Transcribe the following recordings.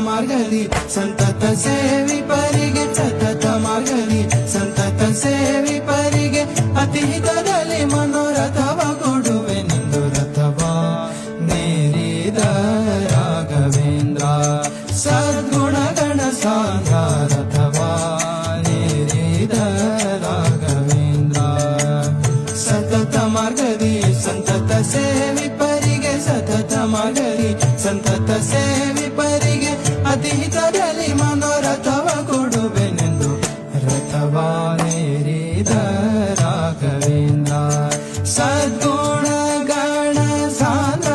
ಮಾರ್ಗದಿ ಸಂತತ ಸೇವಿಪರಿಗೆ ಸತತ ಮಾರ್ಗದಿ ಸಂತತ ಸೇವಿಪರಿಗೆ ಅತಿ ಹಿತದಲ್ಲಿ ಮನೋರಥವ ಕೊಡುವೆನೆಂದು ರಥವ ನೇರಿದ ರಾಘವೇಂದ್ರ ಸದ್ಗುಣಗಣ ಸಾಂದ್ರ ರಥವ ನೇರಿದ ರಾಘವೇಂದ್ರ ಸತತ ಮಾರ್ಗದಿ ಸಂತತ ಸೇವಿಪರಿಗೆ ಸತತ ಮಾರ್ಗದಿ ಸಂತತ ಸೇವಿಪರಿಗೆ ಅತಿ ಹಿತದಲ್ಲಿ ಮನೋರಥವ ಕೊಡುವೆನೆಂದು ರಥವ ನೇರಿದ ರಾಘವೇಂದ್ರ ಸದ್ಗುಣ ಗಣ ಸಾಂದ್ರ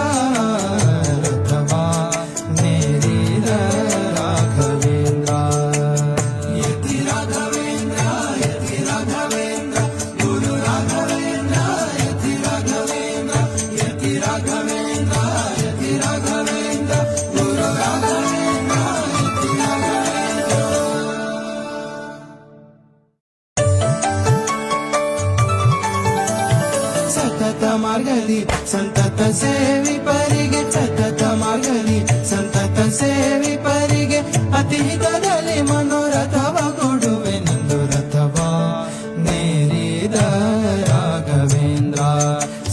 ರಥವ ನೇರಿದ ರಾಘವೇಂದ್ರ ಯತಿ ರಾಘವೇಂದ್ರ ಯತಿ ರಾಘವೇಂದ್ರ ಗುರು ರಾಘವೇಂದ್ರ ಯತಿ ರಾಘವೇಂದ್ರ ಯತಿ ರಾಘವೇಂದ್ರ ಯತಿ ರಾಘವೇಂದ್ರ ಗುರು ರಾಘವೇಂದ್ರ ಯತಿ ರಾಘವೇಂದ್ರ ಸತತ ಮಾರ್ಗದಿ ಸಂತತ ಸೇವಿಪರಿಗೆ ಸತತ ಮಾರ್ಗದಿ ಸಂತತ ಸೇವಿಪರಿಗೆ ಅತಿ ಹಿತದಲ್ಲಿ ಮನೋರಥವ ಕೊಡುವೆನೆಂದು ರಥವ ನೇರಿದ ರಾಘವೇಂದ್ರ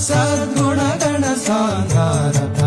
ಸದ್ಗುಣಗಣ ಸಾಂದ್ರ ರಥ